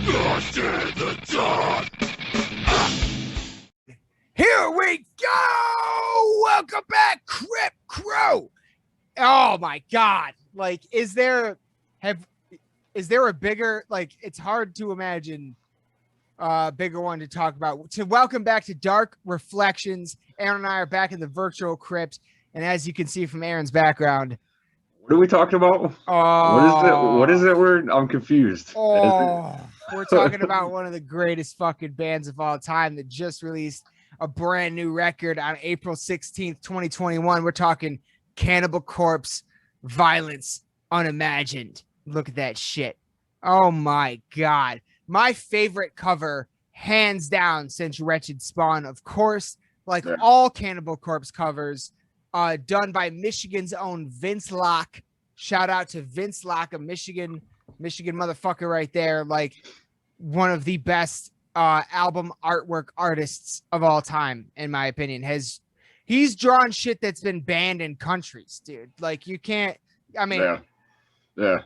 Lost in the dark. Here we go. Welcome back, Crip Crow. Oh my God. Like, is there a bigger, like, it's hard to imagine a bigger one to talk about. To welcome back to Dark Reflections. Aaron and I are back in the virtual crypt. And as you can see from Aaron's background. What are we talking about? What is it? I'm confused. We're talking about one of the greatest fucking bands of all time that just released a brand new record on April 16th, 2021. We're talking Cannibal Corpse, Violence Unimagined. Look at that shit. Oh my God. My favorite cover, hands down, since Wretched Spawn, of course, like all Cannibal Corpse covers, done by Michigan's own Vince Locke. Shout out to Vince Locke, a Michigan motherfucker right there. Like one of the best album artwork artists of all time, in my opinion. He's drawn shit that's been banned in countries, dude. Like you can't. I mean, yeah.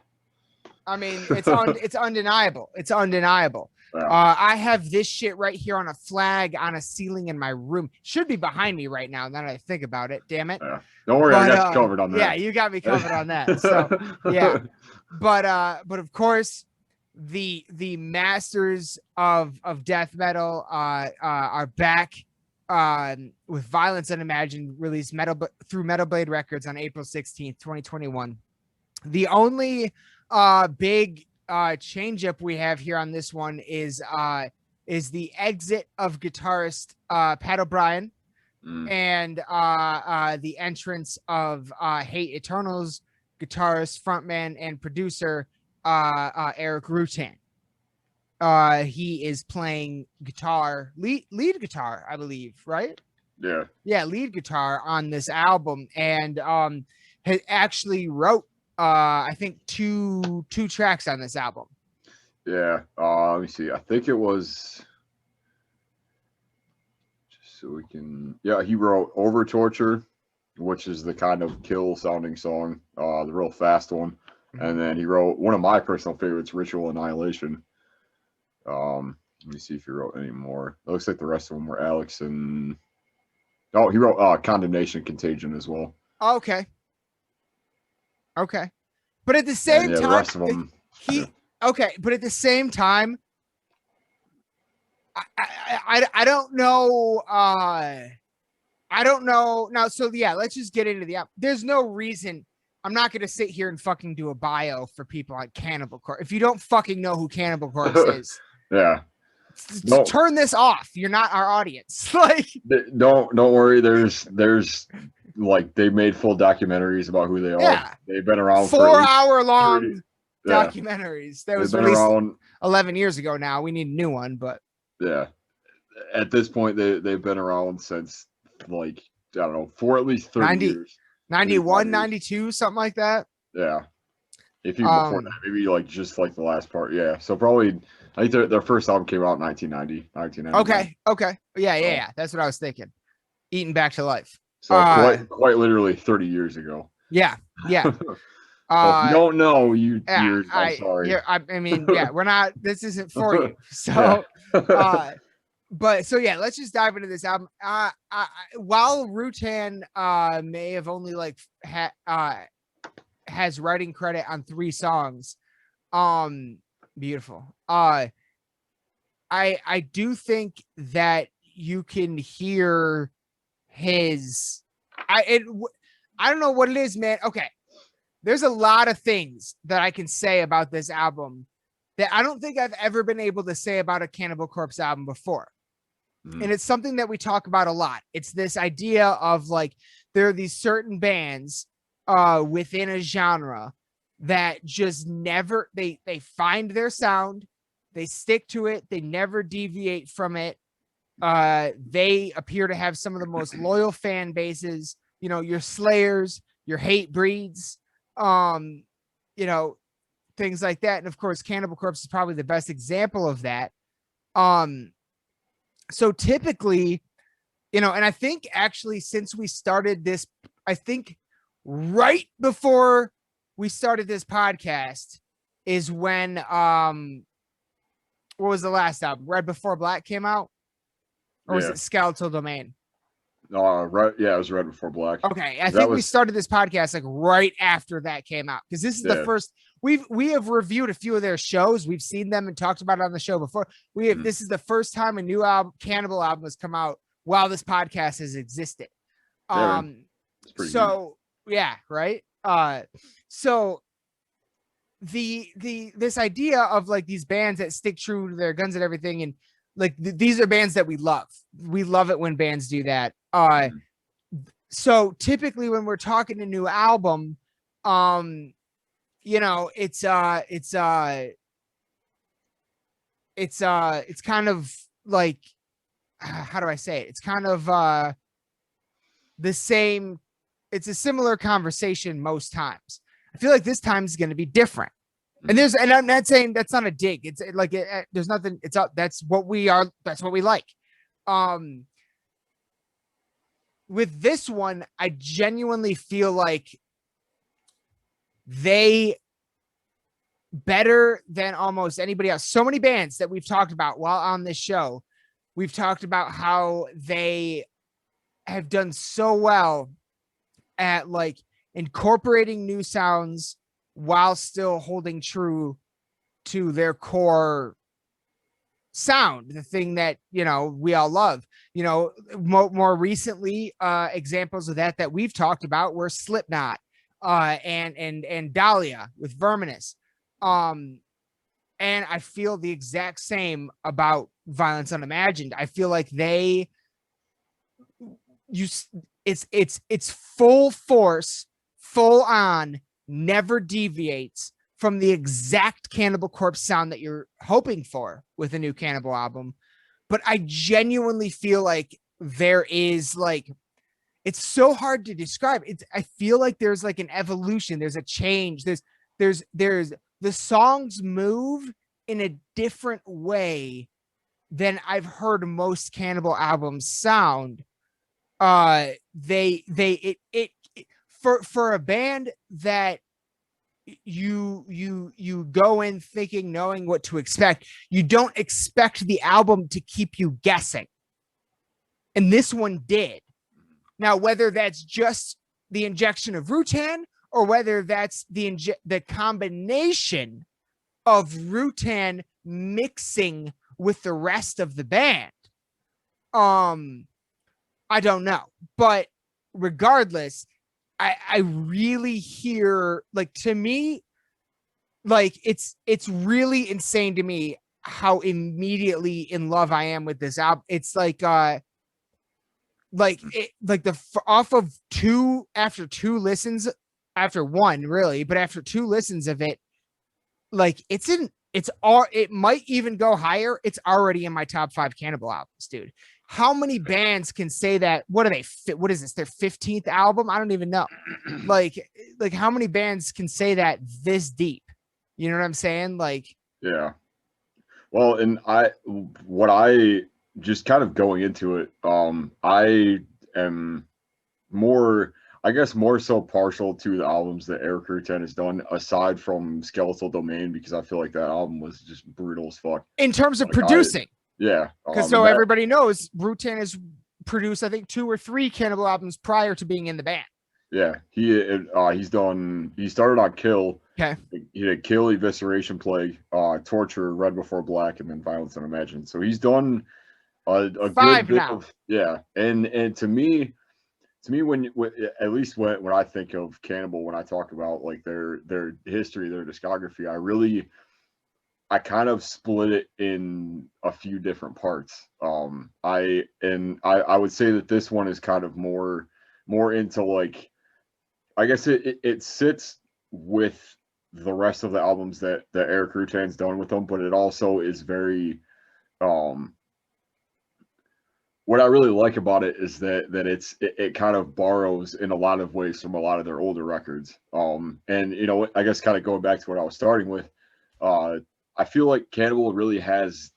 I mean, it's undeniable. It's undeniable. Yeah. I have this shit right here on a flag on a ceiling in my room. Should be behind me right now. Now that I think about it, damn it. Yeah. Don't worry, I got you covered on that. Yeah, you got me covered on that. So yeah, but of course, the masters of death metal are back with Violence Unimagined, released through Metal Blade Records on April 16th, 2021. The only big change up we have here on this one is the exit of guitarist Pat O'Brien and the entrance of Hate Eternal's guitarist, frontman, and producer Eric Rutan. He is playing guitar, lead guitar, I believe, right? Yeah, lead guitar on this album, and actually wrote I think two tracks on this album. Yeah. Let me see. I think it was just so we can. Yeah, he wrote Over Torture, which is the kind of kill sounding song, the real fast one. Mm-hmm. And then he wrote one of my personal favorites, Ritual Annihilation. Let me see if he wrote any more. It looks like the rest of them were Alex and. Oh, he wrote Condemnation, Contagion as well. Okay. But at the same time, the rest of them, but at the same time, I don't know. I don't know. Now, so yeah, let's just get into the app. There's no reason. I'm not going to sit here and fucking do a bio for people on Cannibal Corpse. If you don't fucking know who Cannibal Corpse is, turn this off. You're not our audience. Like, don't worry. There's like they made full documentaries about who they are. Yeah. They've been around 4-hour long documentaries. That was released around 11 years ago now. We need a new one, but yeah. At this point they've been around since like I don't know, for at least 30 years. 91, 92, something like that. Yeah. If you before that, maybe like just like the last part. Yeah. So probably I think their first album came out in 1990. Okay. Yeah. That's what I was thinking. Eating Back to Life. So quite literally 30 years ago. Yeah. So if you don't know, I'm sorry. I mean, yeah, we're not. This isn't for you. So, but so yeah, let's just dive into this album. While Rutan may have only like has writing credit on 3 songs, beautiful. I do think that you can hear his. I don't know what it is, man. Okay. There's a lot of things that I can say about this album that I don't think I've ever been able to say about a Cannibal Corpse album before. And it's something that we talk about a lot. It's this idea of like, there are these certain bands within a genre that just never, they find their sound, they stick to it, they never deviate from it. They appear to have some of the most loyal fan bases, your Slayers, your Hate Breeds, things like that. And of course, Cannibal Corpse is probably the best example of that. So typically, and I think actually since we started this, I think right before we started this podcast is when what was the last album? Red Before Black came out, or was Yeah. it Skeletal Domain? Right. Yeah, it was Red Before Black. Okay, I That think we was- started this podcast like right after that came out, because this is the Yeah. first we have reviewed a few of their shows. We've seen them and talked about it on the show before. This is the first time a new album, Cannibal album, has come out while this podcast has existed. Yeah, man. It's pretty So yeah, right. So this idea of like these bands that stick true to their guns and everything, and like these are bands that we love. We love it when bands do that. So typically when we're talking a new album, you know, it's kind of like, how do I say it? It's kind of the same. It's a similar conversation most times. I feel like this time is going to be different. And I'm not saying that's not a dig. It's like, there's nothing. It's up. That's what we are. That's what we like. With this one, I genuinely feel like they better than almost anybody else. So many bands that we've talked about while on this show, we've talked about how they have done so well at like incorporating new sounds while still holding true to their core sound, the thing that, you know, we all love. You know, more recently, examples of that we've talked about were Slipknot, and Dahlia with Verminous. And I feel the exact same about Violence Unimagined. I feel like it's full force, full on, never deviates from the exact Cannibal Corpse sound that you're hoping for with a new Cannibal album. But I genuinely feel like there is like, it's so hard to describe. I feel like there's like an evolution. There's a change. There's the songs move in a different way than I've heard most Cannibal albums sound. For a band that you go in thinking, knowing what to expect, you don't expect the album to keep you guessing, and this one did. Now, whether that's just the injection of Rutan or whether that's the combination of Rutan mixing with the rest of the band, I don't know. But regardless, I really hear, like, to me, like, it's really insane to me how immediately in love I am with this album. It's like off of after two listens, after one really, but after two listens of it, like it might even go higher. It's already in my top 5 Cannibal albums, dude. How many bands can say that? What are they? What is this? Their 15th album? I don't even know. Like how many bands can say that this deep? You know what I'm saying? Like, yeah. Well, and I just kind of going into it, I am more, I guess, more so partial to the albums that Eric Rutan has done, aside from Skeletal Domain, because I feel like that album was just brutal as fuck. In terms of producing. Yeah. Because everybody knows Rutan has produced, I think, 2 or 3 Cannibal albums prior to being in the band. Yeah. He started on Kill. Okay. He did Kill, Evisceration Plague, Torture, Red Before Black, and then Violence Unimagined. So he's done a good bit now. of, yeah. And to me, when at least when I think of Cannibal, when I talk about like their history, their discography, I kind of split it in a few different parts. I would say that this one is kind of more into, like, I guess it sits with the rest of the albums that Eric Rutan's done with them, but it also is very, what I really like about it is that it kind of borrows in a lot of ways from a lot of their older records. And, you know, I guess kind of going back to what I was starting with, I feel like Cannibal really has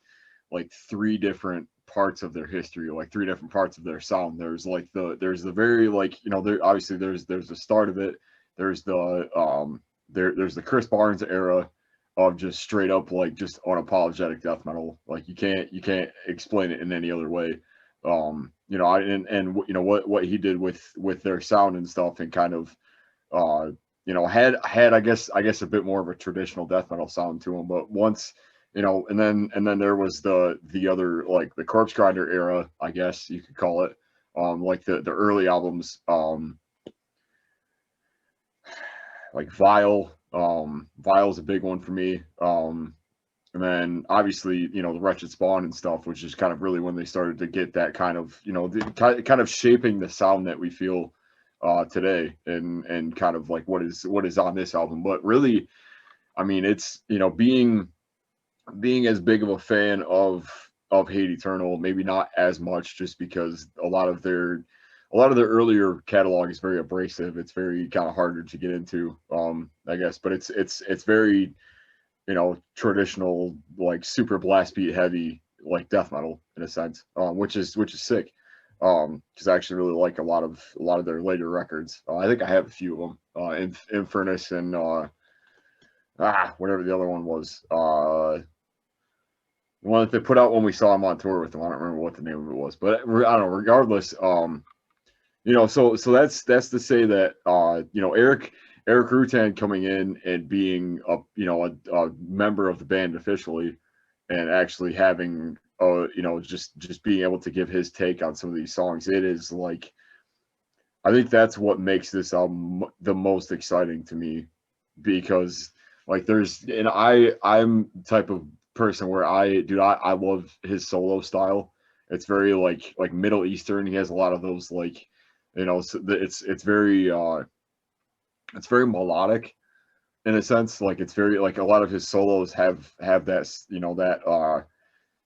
like 3 different parts of their history, like 3 different parts of their sound. There's the very, like, you know, there's the start of it. There's the there's the Chris Barnes era, of just straight up like just unapologetic death metal. Like you can't explain it in any other way. You know, and you know what he did with their sound and stuff, and kind of you know, had I guess a bit more of a traditional death metal sound to him. But once, you know, and then there was the other, like the Corpse Grinder era, I guess you could call it. Like the early albums, like Vile. Vile's a big one for me. And then obviously, you know, the Wretched Spawn and stuff, which is kind of really when they started to get that kind of, you know, kind of shaping the sound that we feel today, and kind of like what is on this album. But really, I mean, it's, you know, being as big of a fan of Hate Eternal, maybe not as much, just because a lot of their earlier catalog is very abrasive. It's very kind of harder to get into, I guess, but it's very, you know, traditional, like super blast beat heavy, like death metal in a sense, which is sick. Because I actually really like a lot of their later records. I think I have a few of them, Infernus and whatever the other one was, the one that they put out when we saw them on tour with them. I don't remember what the name of it was, but I don't know. Regardless, you know, so that's to say that you know, Eric Rutan coming in and being a member of the band officially, and actually having you know, just being able to give his take on some of these songs. It is like, I think that's what makes this album the most exciting to me, because like I'm the type of person where I love his solo style. It's very like Middle Eastern. He has a lot of those, like, you know, it's very melodic in a sense. Like it's very, like, a lot of his solos have that, you know, that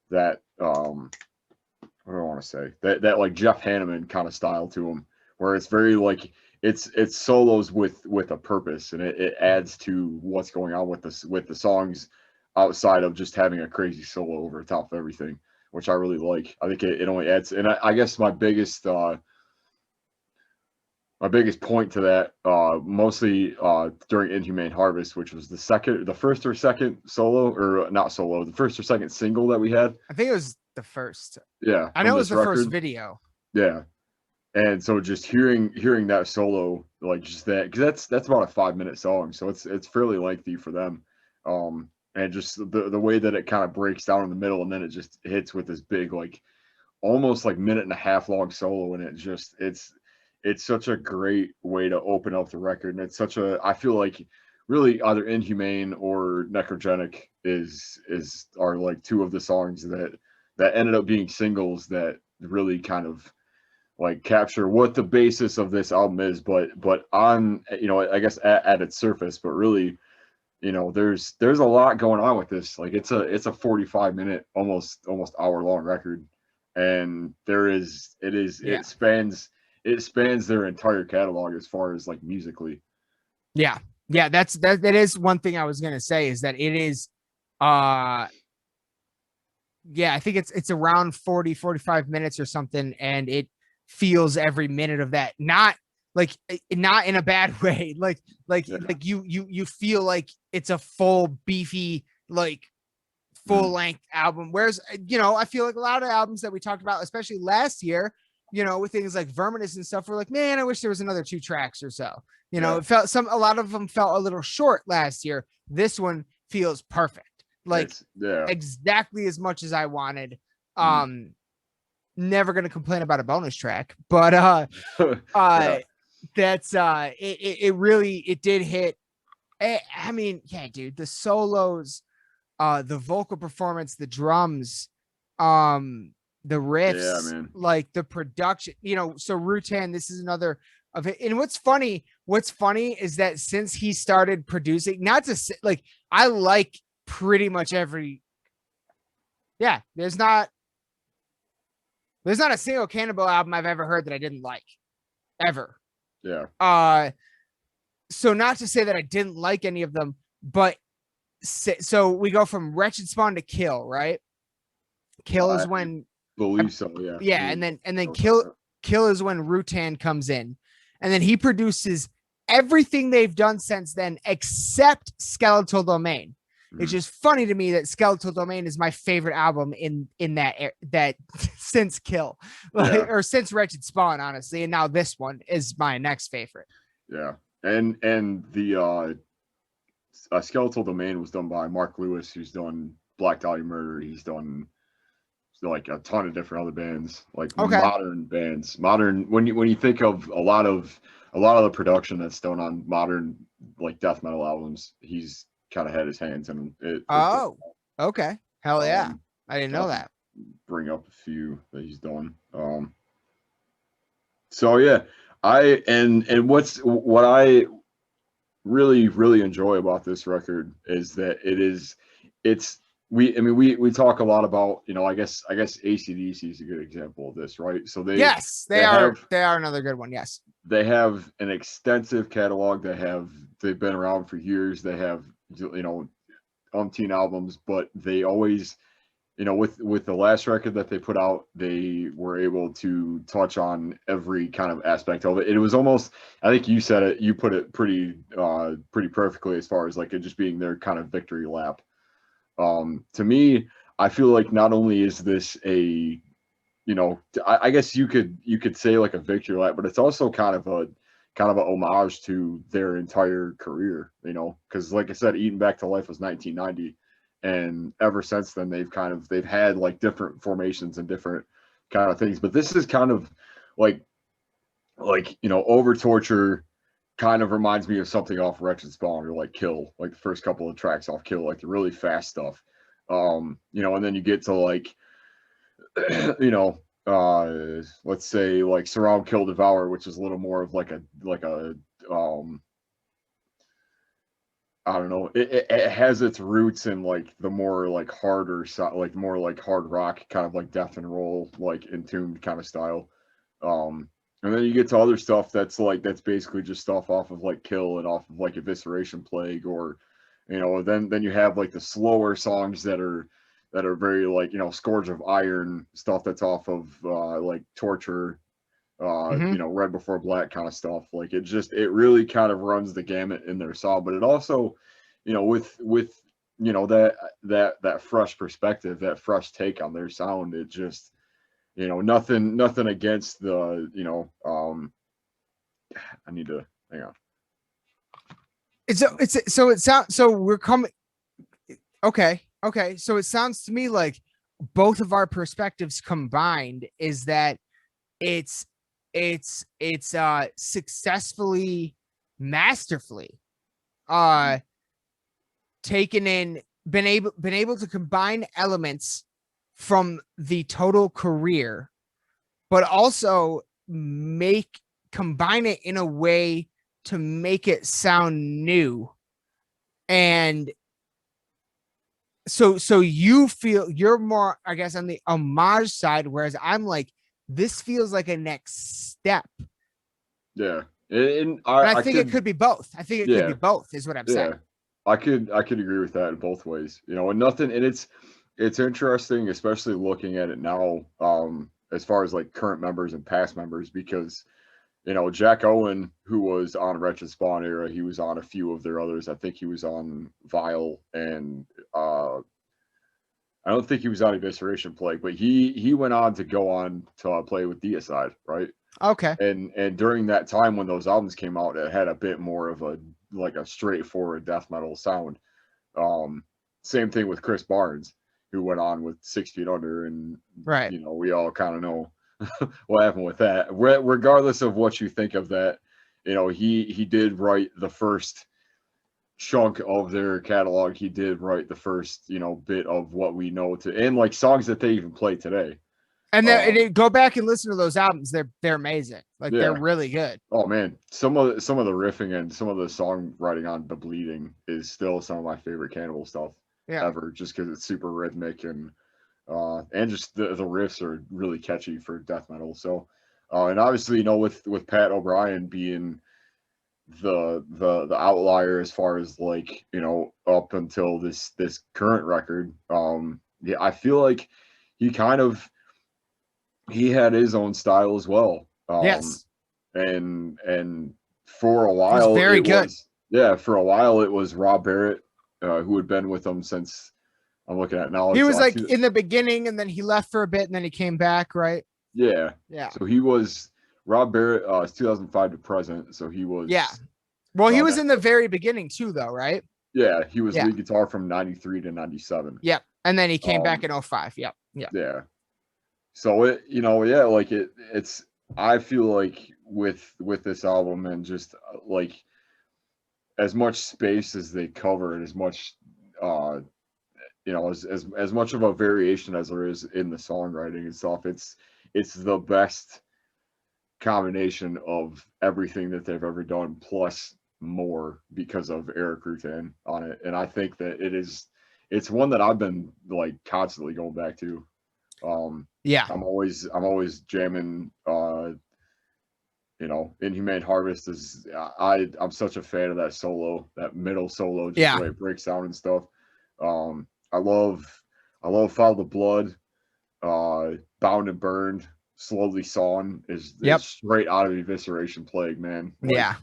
what do I want to say, that like Jeff Hanneman kind of style to him, where it's very like it's solos with a purpose, and it adds to what's going on with the songs, outside of just having a crazy solo over the top of everything, which I really like. I think it only adds, and I guess my biggest point to that, mostly during Inhumane Harvest, which was the first or second solo, or not solo, the first or second single that we had. I think it was the first. Yeah, I know it was the record. first video. Yeah, and so just hearing that solo, like just that, because that's about a 5-minute song, so it's fairly lengthy for them. And just the way that it kind of breaks down in the middle, and then it just hits with this big, like almost like minute and a half long solo, and it's such a great way to open up the record. And it's such a, I feel like really either Inhumane or Necrogenic are like two of the songs that ended up being singles that really kind of like capture what the basis of this album is, but on, you know, I guess at its surface. But really, you know, there's a lot going on with this. Like it's a 45-minute, almost hour long record, and it spans their entire catalog as far as like musically. Yeah. That is one thing I was gonna say, is that it is yeah, I think it's around 45 minutes or something, and it feels every minute of that, not in a bad way, like you feel like it's a full beefy, like full length album. Whereas, you know, I feel like a lot of albums that we talked about, especially last year, you know, with things like Verminous and stuff, we're like, man, I wish there was another 2 tracks or so. You know, a lot of them felt a little short last year. This one feels perfect. Like exactly as much as I wanted. Never gonna complain about a bonus track, but that's it really did hit. I mean, yeah, dude, the solos, the vocal performance, the drums, the riffs, like the production, you know. So Rutan, this is another of it. And what's funny is that since he started producing, not to say, like, I like pretty much every, there's not a single Cannibal album I've ever heard that I didn't like, ever. Yeah. So not to say that I didn't like any of them, but so we go from Wretched Spawn to Kill, right? Kill is when, believe so, yeah. Yeah, and then Kill is when Rutan comes in, and then he produces everything they've done since then except Skeletal Domain. It's just funny to me that Skeletal Domain is my favorite album in that since Kill, like, or since Wretched Spawn, honestly, and now this one is my next favorite. Yeah, and the Skeletal Domain was done by Mark Lewis, who's done Black Dahlia Murder. He's done like a ton of different other bands, like modern bands. Modern, when you think of a lot of the production that's done on modern like death metal albums, he's kind of had his hands in it. Okay, hell yeah, I didn't know that. Bring up a few that he's done. So yeah, what I really enjoy about this record is that we talk a lot about, I guess AC/DC is a good example of this, right? So they are another good one. Yes, they have an extensive catalog. They've been around for years. They have umpteen albums, but they always, with the last record that they put out, they were able to touch on every kind of aspect of it. It was almost, I think you put it pretty perfectly, as far as like it just being their kind of victory lap. To me, I feel like not only is this a, I guess you could say like a victory lap, but it's also kind of a homage to their entire career, because like I said, Eaten Back to Life was 1990. And ever since then, they've had like different formations and different kind of things. But this is kind of like Over Torture kind of reminds me of something off Wretched Spawn, or like Kill, like the first couple of tracks off Kill, like the really fast stuff. And then you get to like, let's say like Surround, Kill, Devour, which is a little more of like a I don't know. It has its roots in like the more like harder, like more like hard rock, kind of like Death and Roll, like Entombed kind of style. And then you get to other stuff that's basically just stuff off of like Kill and off of like Evisceration Plague, or then you have like the slower songs that are very like Scourge of Iron stuff that's off of like Torture, Red Before Black kind of stuff. Like it really kind of runs the gamut in their sound, but it also, with that fresh perspective, that fresh take on their sound, it just, nothing against the, I need to hang on. So it sounds to me like both of our perspectives combined is that it's successfully, masterfully taken in, been able to combine elements from the total career, but also combine it in a way to make it sound new. And so you feel you're more, I guess, on the homage side, whereas I'm like, this feels like a next step. Yeah. And I think it could be both. I think it could be both, is what I'm saying. I could agree with that in both ways. And it's interesting, especially looking at it now, as far as like current members and past members, because Jack Owen, who was on Wretched Spawn era, he was on a few of their others. I think he was on Vile, and I don't think he was on Evisceration Plague, but he went on to go on to play with Deicide, right? Okay. And during that time when those albums came out, it had a bit more of a straightforward death metal sound. Same thing with Chris Barnes, who went on with 6 Feet Under, and right, we all kind of know what happened with that. Regardless of what you think of that, he did write the first chunk of their catalog. He did write the first bit of what we know and like songs that they even play today. And then go back and listen to those albums. They're amazing. Like they're really good. Oh man, some of the riffing and some of the songwriting on The Bleeding is still some of my favorite Cannibal stuff ever, just because it's super rhythmic and just the riffs are really catchy for death metal. So and obviously with Pat O'Brien being the outlier as far as like up until this current record, I feel like he had his own style as well. Yes. And for a while, very good. For a while it was Rob Barrett, who had been with them since I'm looking at now. He was like two, in the beginning, and then he left for a bit, and then he came back, right? yeah. Yeah. So he was Rob Barrett, 2005 to present. So he was Yeah. Well, he around was that- in the very beginning too, though, right? yeah, he was Yeah. lead guitar from 93 to 97. Yep. And then he came back in 05. Yep. Yeah. Yeah. So it, yeah, like it's I feel like with this album and just like as much space as they cover and as much as much of a variation as there is in the songwriting and stuff, it's the best combination of everything that they've ever done plus more because of Eric Rutan on it. And I think that it's one that I've been like constantly going back to. Yeah. I'm always jamming Inhumane Harvest is I'm such a fan of that solo, that middle solo, just the way it breaks down and stuff. I love Follow the Blood, Bound and Burned, Slowly Sawn is straight out of Evisceration Plague, man. Like, yeah.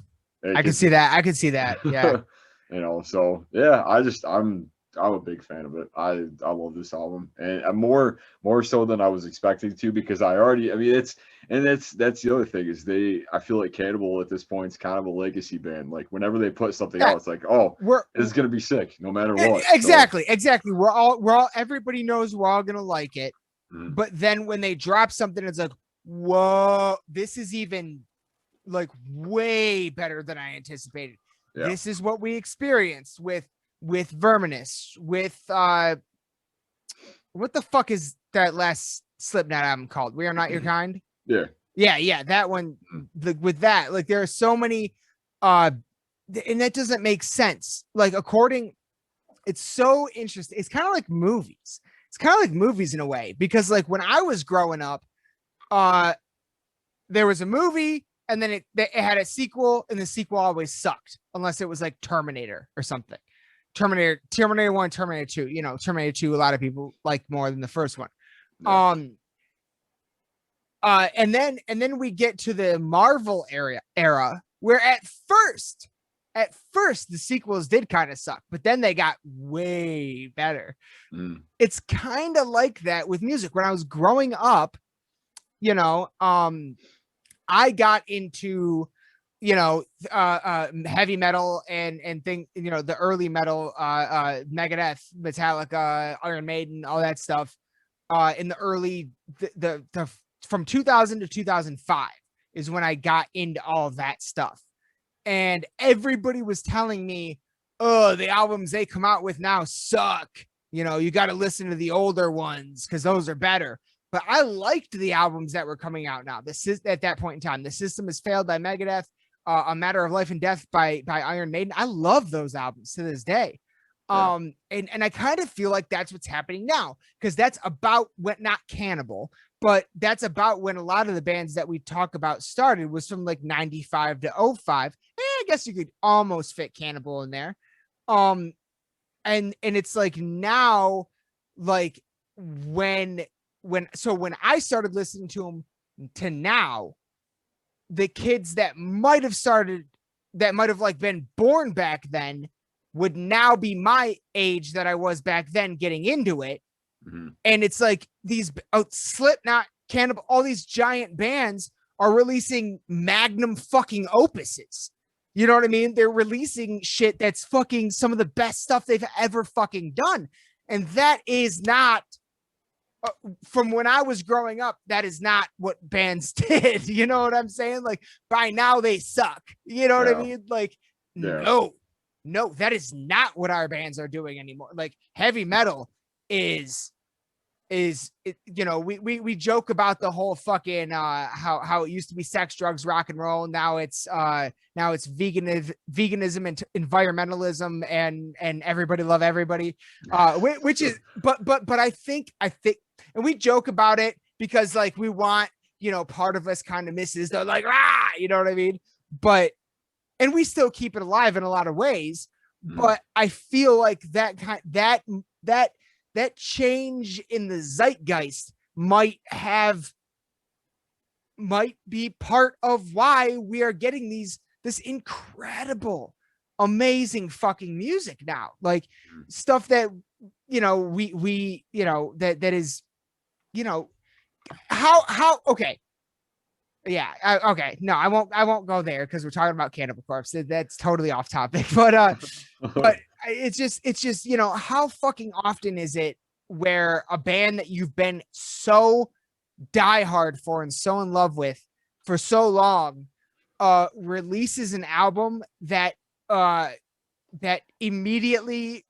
I can see that. Yeah. So yeah, I'm a big fan of it. I love this album, and I'm more so than I was expecting to, because that's the other thing is I feel like Cannibal at this point is kind of a legacy band. Like whenever they put something out, it's like, oh, it's gonna be sick no matter what. Exactly. We're all everybody knows we're all gonna like it. Mhm. But then when they drop something, it's like, whoa, this is even like way better than I anticipated. Yeah. This is what we experienced with Verminous, with what the fuck is that last Slipknot album called? We Are Not Your Kind. Yeah, that one. With that, like there are so many, and that doesn't make sense. Like it's so interesting. It's kind of like movies. It's kind of like movies in a way, because like when I was growing up, there was a movie and then it had a sequel, and the sequel always sucked unless it was like Terminator or something. Terminator 1, Terminator 2, Terminator 2, a lot of people like more than the first one. Yeah. And then we get to the Marvel era where at first the sequels did kind of suck, but then they got way better. It's kind of like that with music. When I was growing up, I got into heavy metal and the early metal, Megadeth, Metallica, Iron Maiden, all that stuff, in the early from 2000 to 2005 is when I got into all of that stuff. And everybody was telling me, oh, the albums they come out with now suck. You got to listen to the older ones because those are better. But I liked the albums that were coming out now. At that point in time, The System Has Failed by Megadeth, A Matter of Life and Death by Iron Maiden. I love those albums to this day. Yeah. And I kind of feel like that's what's happening now, because that's about when, not Cannibal, but that's about when a lot of the bands that we talk about started, was from like 95 to 05. I guess you could almost fit Cannibal in there. And it's like now, like when I started listening to them to now, the kids that might have like been born back then would now be my age that I was back then getting into it. Mm-hmm. And it's like these Slipknot, Cannibal, all these giant bands are releasing magnum fucking opuses. You know what I mean? They're releasing shit that's fucking some of the best stuff they've ever fucking done. And that is not, from when I was growing up, that is not what bands did. You know what I'm saying? Like by now they suck. You know what I mean? Like, no, that is not what our bands are doing anymore. Like heavy metal is we joke about the whole fucking how it used to be sex, drugs, rock and roll. Now it's veganism and environmentalism and everybody love everybody, which is but I think and we joke about it because like we want, part of us kind of misses, they're like, you know what I mean? And we still keep it alive in a lot of ways. But I feel like that change in the zeitgeist might be part of why we are getting this incredible amazing fucking music now. Like stuff that, you know, we, you know, that is, you know, how, okay. Yeah. Okay. No, I won't go there because we're talking about Cannibal Corpse. That's totally off topic, but it's just, you know, how fucking often is it where a band that you've been so diehard for and so in love with for so long, releases an album that, that immediately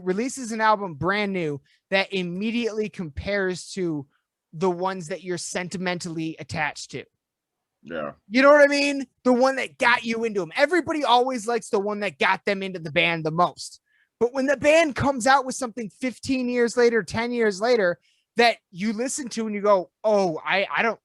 releases an album brand new that immediately compares to the ones that you're sentimentally attached to. Yeah. You know what I mean? The one that got you into them. Everybody always likes the one that got them into the band the most. But when the band comes out with something 15 years later, 10 years later, that you listen to and you go, oh, I don't,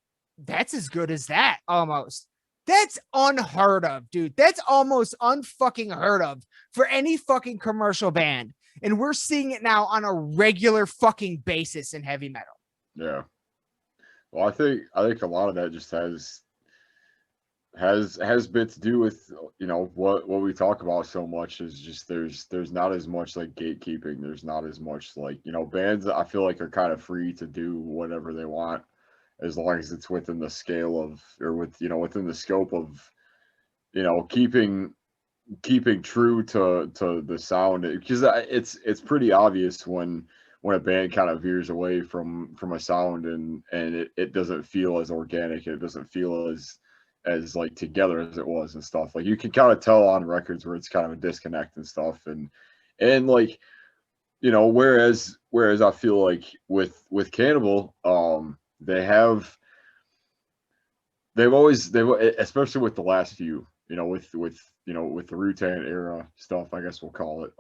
that's as good as that almost. That's unheard of, dude. That's almost unfucking heard of for any fucking commercial band. And we're seeing it now on a regular fucking basis in heavy metal. Yeah. Well, I think a lot of that just has bit to do with, you know, what we talk about so much is just there's not as much like gatekeeping. There's not as much like, you know, bands I feel like are kind of free to do whatever they want as long as it's within the scale of, or with, you know, within the scope of, you know, keeping true to the sound, because it's pretty obvious when a band kind of veers away from a sound and it doesn't feel as organic, it doesn't feel as like together as it was and stuff. Like you can kind of tell on records where it's kind of a disconnect and stuff, and like, you know, whereas I feel like with Cannibal, they've always, especially with the last few, you know, with you know, with the Rutan era stuff, I guess we'll call it.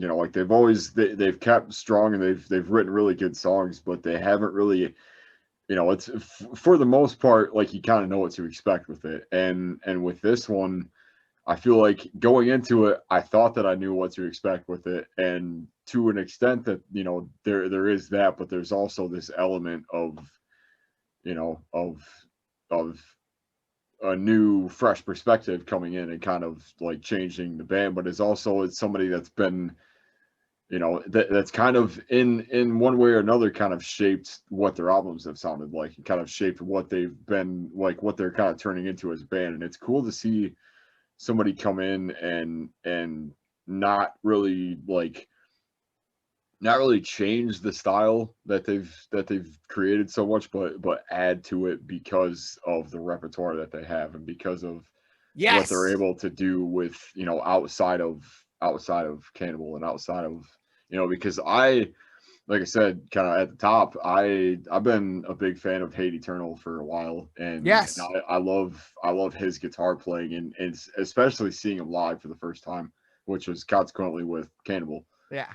You know, like they've kept strong and they've written really good songs, but they haven't really, you know, it's for the most part, like you kind of know what to expect with it. And with this one, I feel like going into it, I thought that I knew what to expect with it. And to an extent that, you know, there is that, but there's also this element of, you know, of a new fresh perspective coming in and kind of like changing the band, but it's somebody that's been, you know, that's kind of in one way or another kind of shaped what their albums have sounded like and kind of shaped what they've been like, what they're kind of turning into as a band. And it's cool to see somebody come in and not really change the style that they've created so much, but add to it because of the repertoire that they have and because of what they're able to do with, you know, outside of Cannibal and outside of, you know, because like I said, kind of at the top, I've been a big fan of Hate Eternal for a while, and I love his guitar playing, and especially seeing him live for the first time, which was consequently with Cannibal. Yeah.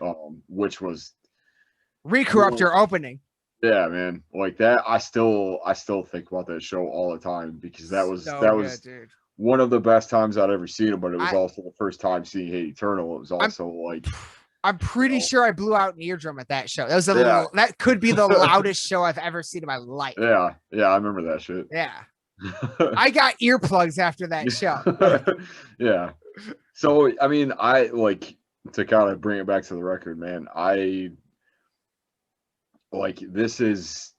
Which was Recorruptor opening. Yeah, man. Like that, I still think about that show all the time because that was dude, one of the best times I'd ever seen him, but it was also the first time seeing Hate Eternal. It was also I'm pretty sure I blew out an eardrum at that show. That was that could be the loudest show I've ever seen in my life. Yeah, I remember that shit. Yeah. I got earplugs after that show. Yeah. So, I mean, I like to kind of bring it back to the record, man. I like this is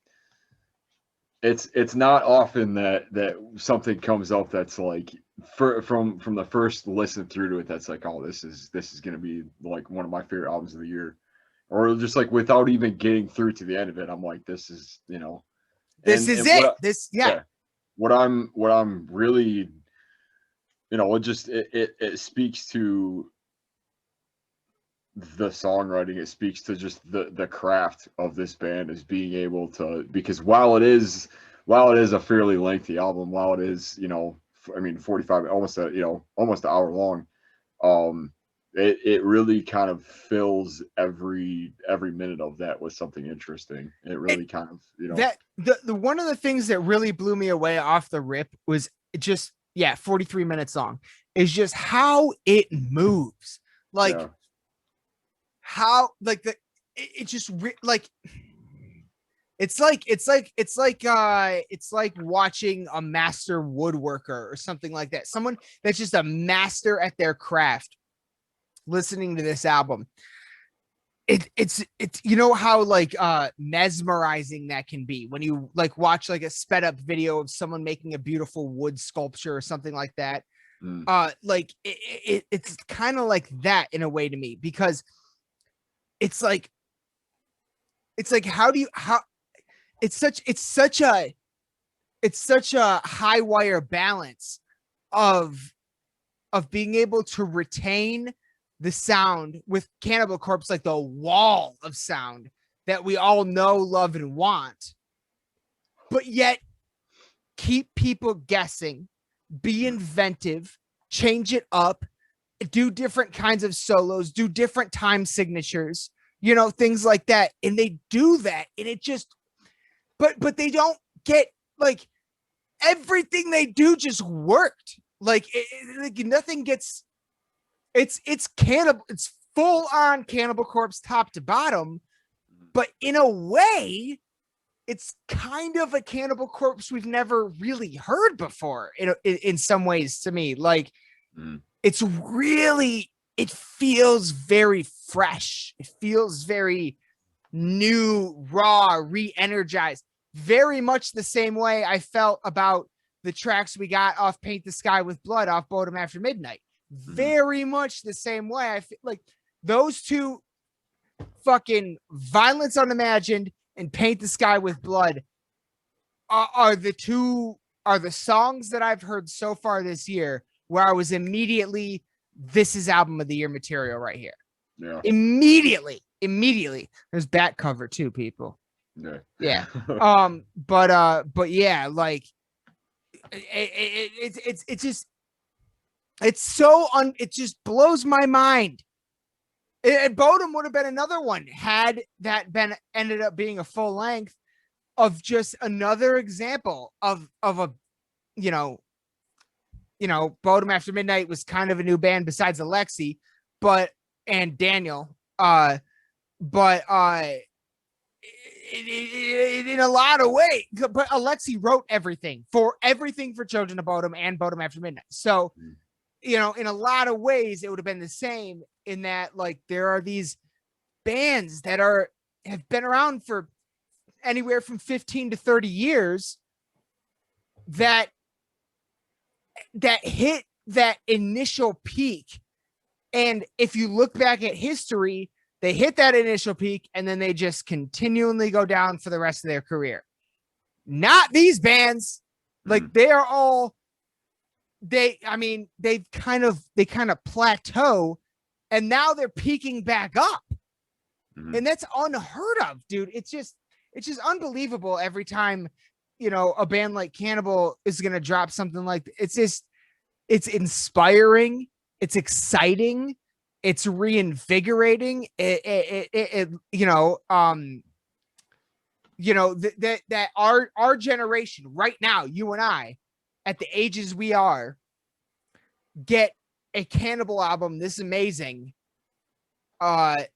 it's not often that something comes up that's like from the first listen through to it that's like, oh, this is gonna be like one of my favorite albums of the year, or just like without even getting through to the end of it, I'm like, this is, you know, this is it. What I'm really, you know, it speaks to the songwriting. It speaks to just the craft of this band is being able to, because while it is a fairly lengthy album, while it is, you know, I mean 45, almost an hour long, it really kind of fills every minute of that with something interesting. It really kind of, you know, that the one of the things that really blew me away off the rip was just 43 minutes long, is just how it moves. Like how, like it just like It's like watching a master woodworker or something like that. Someone that's just a master at their craft. Listening to this album, it's you know how like mesmerizing that can be when you like watch like a sped up video of someone making a beautiful wood sculpture or something like that. Like it's kind of like that in a way to me, because it's like how it's such a high wire balance of being able to retain the sound with Cannibal Corpse, like the wall of sound that we all know, love, and want, but yet keep people guessing, be inventive, change it up, do different kinds of solos, do different time signatures, you know, things like that. And they do that, and it just, but they don't get, like, everything they do just worked. Like, like nothing gets, it's Cannibal, it's full on Cannibal Corpse top to bottom, but in a way, it's kind of a Cannibal Corpse we've never really heard before in some ways to me. Like, it's really, it feels very fresh. It feels very new, raw, re-energized. Very much the same way I felt about the tracks we got off Paint the Sky with Blood off Bodom After Midnight. Very much the same way. I feel like those two, fucking Violence Unimagined and Paint the Sky with Blood, are the songs that I've heard so far this year where I was immediately, this is album of the year material right here. Yeah. Immediately. There's back cover too, people. Yeah. But yeah, like it's just, it just blows my mind. And Bodom would have been another one had that been ended up being a full length of just another example of a, you know, Bodom After Midnight was kind of a new band besides Alexi, and Daniel, in a lot of ways, but Alexi wrote everything for Children of Bodom and Bodom After Midnight. So, you know, in a lot of ways, it would have been the same in that, like, there are these bands that have been around for anywhere from 15 to 30 years that hit that initial peak. And if you look back at history, they hit that initial peak and then they just continually go down for the rest of their career. Not these bands. Like, they are all, they kind of plateau, and now they're peaking back up. And that's unheard of, dude. It's just unbelievable every time, you know, a band like Cannibal is going to drop something like, it's inspiring. It's exciting. It's reinvigorating. That our generation right now, you and I, at the ages we are, get a Cannibal album this amazing,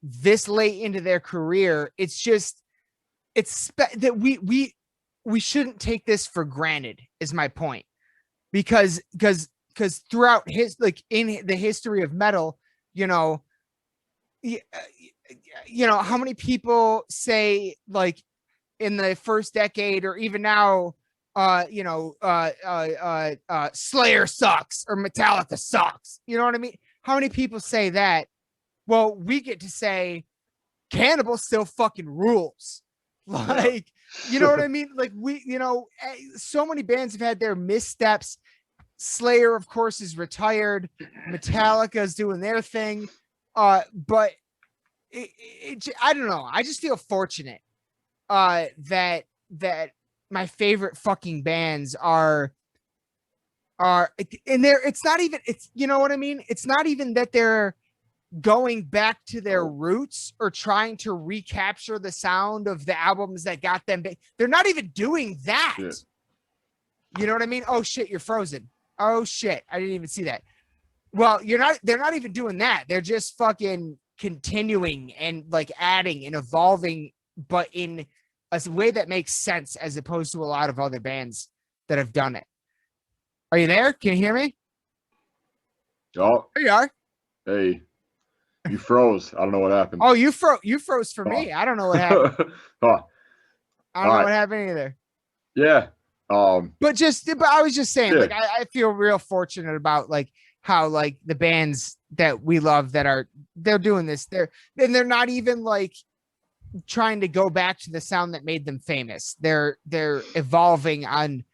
this late into their career. It's just, that we shouldn't take this for granted, is my point, because throughout in the history of metal, you know, how many people say, like, in the first decade or even now, Slayer sucks or Metallica sucks. You know what I mean? How many people say that? Well, we get to say Cannibal still fucking rules. Like, you know what I mean? Like, so many bands have had their missteps. Slayer, of course, is retired. Metallica's doing their thing. But I don't know. I just feel fortunate that my favorite fucking bands are in there. It's not even, you know what I mean? It's not even that they're going back to their roots or trying to recapture the sound of the albums that got them big. They're not even doing that. Yeah. You know what I mean? Oh shit, you're frozen. Oh shit, I didn't even see that. Well, they're not even doing that. They're just fucking continuing and, like, adding and evolving, but in a way that makes sense as opposed to a lot of other bands that have done it. Are you there? Can you hear me? Oh, There you are. hey, you froze. I don't know what happened. Oh, you froze for me. I don't know what happened. Huh. I don't know what happened either. Yeah. But I was just saying, Yeah. like, I feel real fortunate about like how like the bands that we love that they're doing this. They're not even like trying to go back to the sound that made them famous. They're evolving on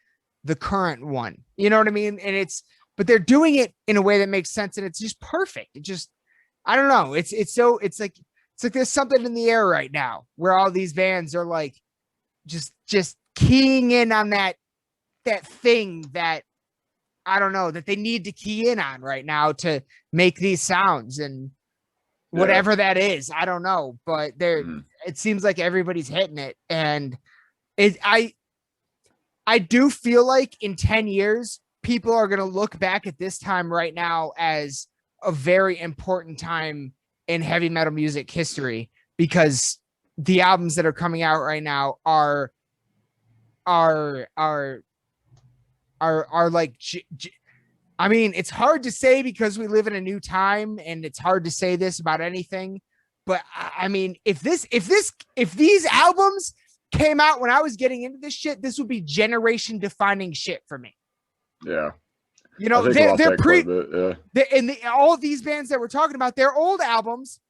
the current one. You know what I mean? And but they're doing it in a way that makes sense, and it's just perfect. It just, I don't know. It's like there's something in the air right now where all these bands are like just keying in on that thing that, I don't know, that they need to key in on right now to make these sounds, and whatever that is, I don't know, but it seems like everybody's hitting it. And I do feel like in 10 years, people are going to look back at this time right now as a very important time in heavy metal music history, because the albums that are coming out right now are like, I mean, it's hard to say because we live in a new time, and it's hard to say this about anything, but I mean, if these albums came out when I was getting into this shit, this would be generation defining shit for me. Yeah. You know, all these bands that we're talking about, their old albums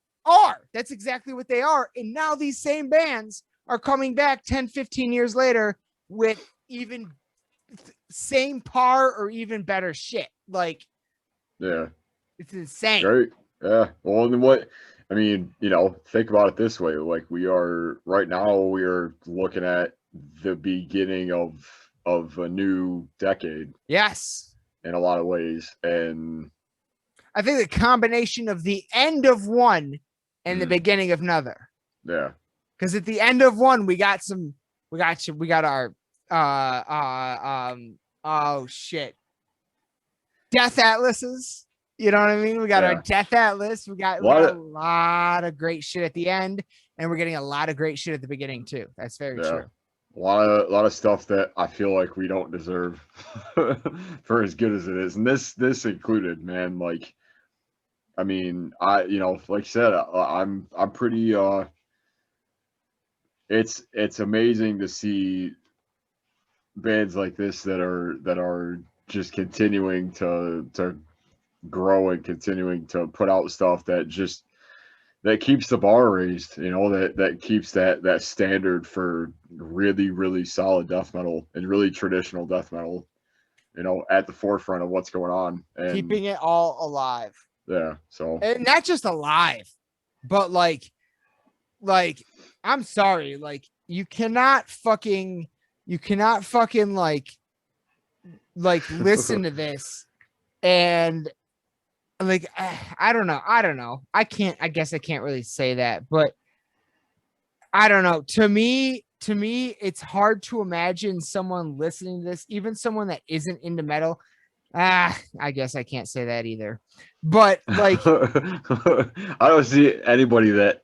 that's exactly what they are. And now these same bands are coming back 10, 15 years later with even same par or even better shit. Like, yeah, it's insane. Great. Yeah. Well, then I mean, think about it this way. Like, we are looking at the beginning of a new decade. Yes. In a lot of ways. And I think the combination of the end of one and the beginning of another. Yeah. Because at the end of one, we got our oh shit, Death Atlases. You know what I mean? We got our Death Atlas. We got a lot of great shit at the end, and we're getting a lot of great shit at the beginning too. That's very true. A lot of stuff that I feel like we don't deserve for as good as it is, and this included, man. Like, I mean, like I said, I'm pretty. It's amazing to see bands like this that are just continuing to grow and continuing to put out stuff that keeps the bar raised, that keeps that standard for really, really solid death metal and really traditional death metal, at the forefront of what's going on, and keeping it all alive. Yeah. So, and not just alive, but like, I'm sorry, like, you cannot fucking like listen to this and like, I don't know. I guess I can't really say that, but I don't know. To me, it's hard to imagine someone listening to this, even someone that isn't into metal. I guess I can't say that either, but like, I don't see anybody that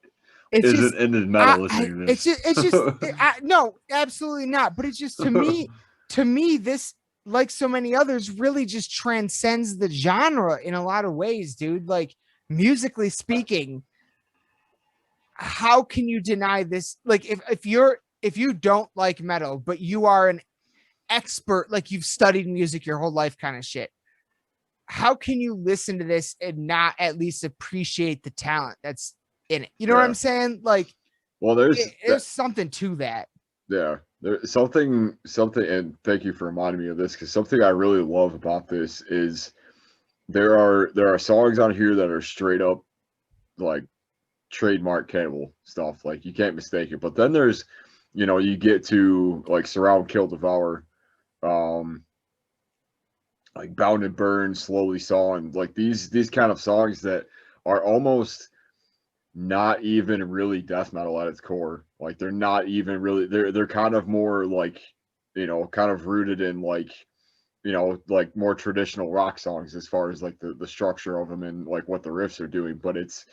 isn't into metal listening to this. It's just no, absolutely not. But it's just, to me, this, like so many others, really just transcends the genre in a lot of ways, dude. Like, musically speaking, how can you deny this? Like, if you don't like metal, but you are an expert, like you've studied music your whole life kind of shit, how can you listen to this and not at least appreciate the talent that's in it? You know what I'm saying? Like, well, there's something to that. Yeah, there's something, and thank you for reminding me of this, because something I really love about this is there are songs on here that are straight up like trademark Cannibal stuff, like you can't mistake it. But then there's, you get to like Surround, Kill, Devour, like Bound and Burn, Slowly Sawn, like these kind of songs that are almost not even really death metal at its core. Like, they're not even really, they're kind of more like, kind of rooted in like, like more traditional rock songs as far as like the structure of them and like what the riffs are doing. But it's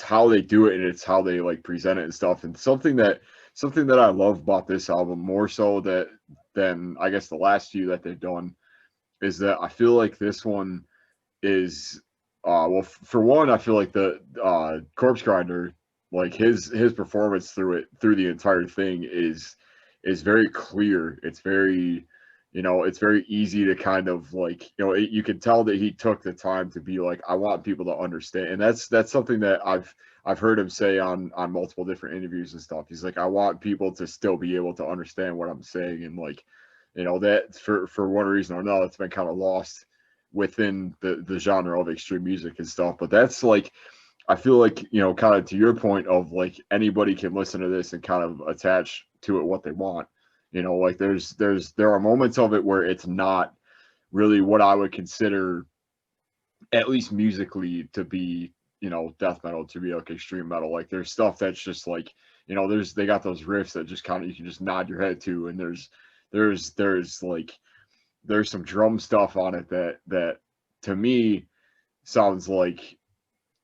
how they do it, and it's how they like present it and stuff. And something that something that I love about this album more so than I guess the last few that they've done is that I feel like this one is well, for one, I feel like the Corpse Grinder, like his performance through the entire thing is very clear. It's very, it's very easy to kind of like, you can tell that he took the time to be like, I want people to understand, and that's something that I've heard him say on multiple different interviews and stuff. He's like, I want people to still be able to understand what I'm saying, and like, that for one reason or another, it's been kind of lost within the genre of extreme music and stuff. But that's like, I feel like, kind of to your point of like anybody can listen to this and kind of attach to it what they want. Like there are moments of it where it's not really what I would consider, at least musically, to be, death metal, to be like extreme metal. Like there's stuff that's just like, they got those riffs that just kind of, you can just nod your head to, and there's like, there's some drum stuff on it that to me sounds like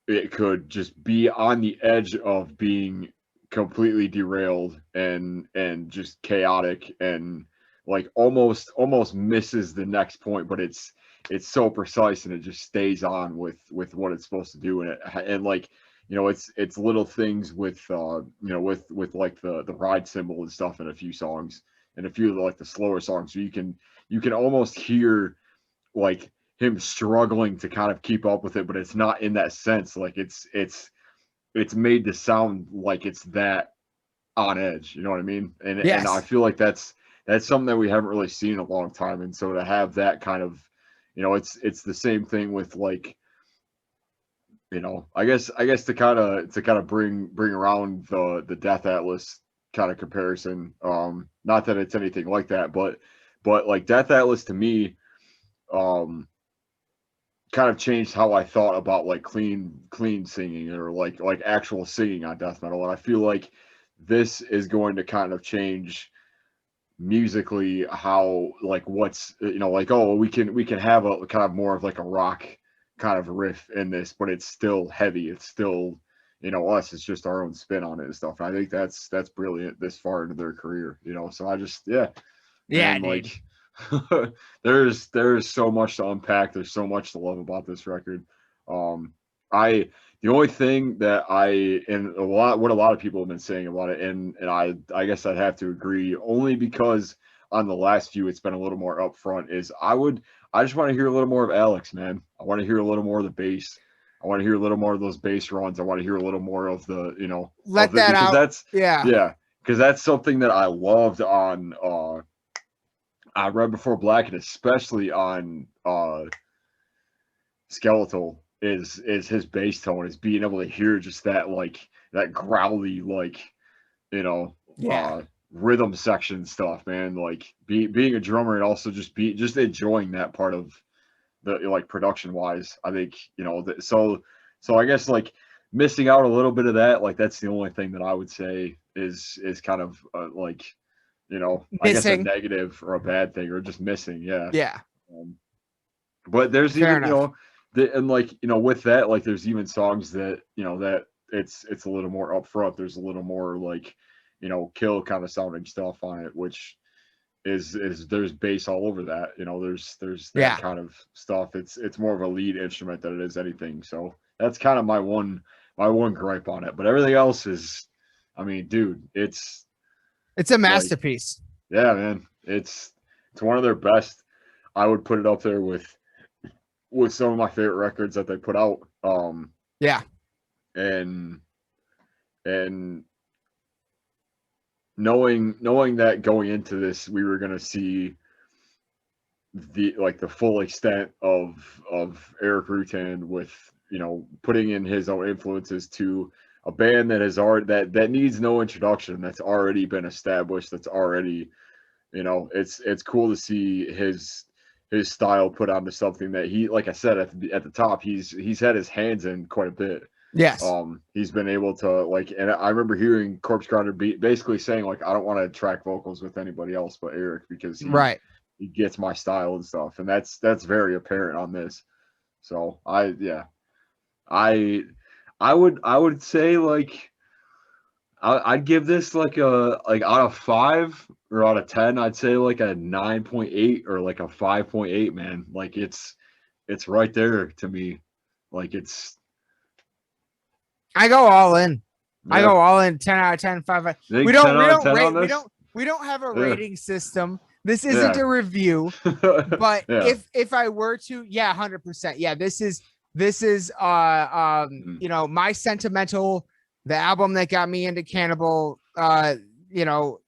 it could just be on the edge of being completely derailed and just chaotic, and like almost misses the next point, but it's so precise, and it just stays on with what it's supposed to do. And like, it's little things with with like the ride cymbal and stuff in a few songs, and a few of like the slower songs, so you can almost hear like him struggling to kind of keep up with it, but it's not in that sense. Like it's made to sound like it's that on edge. You know what I mean? And I Yes. feel like that's something that we haven't really seen in a long time. And so to have that kind of, it's the same thing with like, I guess to kind of bring around the Death Atlas kind of comparison. Not that it's anything like that, but like Death Atlas to me, kind of changed how I thought about like clean singing, or like actual singing on death metal. And I feel like this is going to kind of change musically how, like, what's, like, oh, we can have a kind of more of like a rock kind of riff in this, but it's still heavy. It's still, us, it's just our own spin on it and stuff. And I think that's brilliant this far into their career, so I just, Yeah, man, dude. like there's so much to unpack. There's so much to love about this record. I the only thing that and what a lot of people have been saying about it, and I guess I'd have to agree, only because on the last few it's been a little more upfront, is I just want to hear a little more of Alex, man. I want to hear a little more of the bass. I want to hear a little more of those bass runs. I want to hear a little more of the, Let that because out. that's, Yeah. because that's something that I loved on I Read Before Black, and especially on Skeletal, is his bass tone, is being able to hear just that, like, that growly, like, you know, Yeah. rhythm section stuff, man. Like being a drummer, and also just enjoying that part of the, like, production wise. I think, so I guess, like, missing out a little bit of that, like, that's the only thing that I would say is kind of like, I guess a Missing. negative or a bad thing, or just missing. Yeah. Yeah. Um, but there's Fair even, enough. and like, with that, like, there's even songs that, that it's a little more upfront. There's a little more like, kill kind of sounding stuff on it, which is there's bass all over that. There's that Yeah. kind of stuff. It's more of a lead instrument than it is anything. So that's kind of my one gripe on it. But everything else is, I mean, dude, it's a like, masterpiece. yeah, man, it's one of their best. I would put it up there with some of my favorite records that they put out. Yeah. And knowing that going into this, we were gonna see the full extent of Eric Rutan, with, putting in his own influences to a band that has already that needs no introduction, that's already been established, that's already, it's cool to see his style put onto something that he, like I said at the top, he's had his hands in quite a bit. Yes. He's been able to, like, and I remember hearing Corpse Grinder basically saying, like, I don't want to track vocals with anybody else but Eric, because Right. he gets my style and stuff, and that's very apparent on this. So I would say, like, I'd give this like a out of 5 or out of 10, I'd say like a 9.8 or like a 5.8, man. Like it's right there to me. Like it's I go all in. I yeah. go all in. 10 out of 10, 5 out. You think We 10 don't out of 10 rate. on this? We don't have a Yeah. rating system. This isn't Yeah. a review. But Yeah. if I were to, yeah, 100%. Yeah, this is Mm. you know, my sentimental, the album that got me into Cannibal, you know,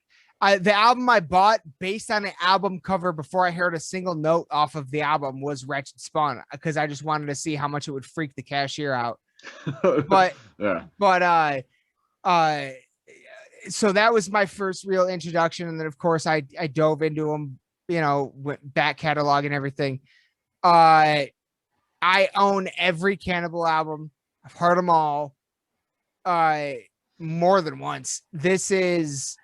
the album I bought based on an album cover before I heard a single note off of the album was Wretched Spawn, because I just wanted to see how much it would freak the cashier out. But yeah. uh so that was my first real introduction, and then of course I dove into them, you know, went back catalog and everything. I own every Cannibal album. I've heard them all more than once. This is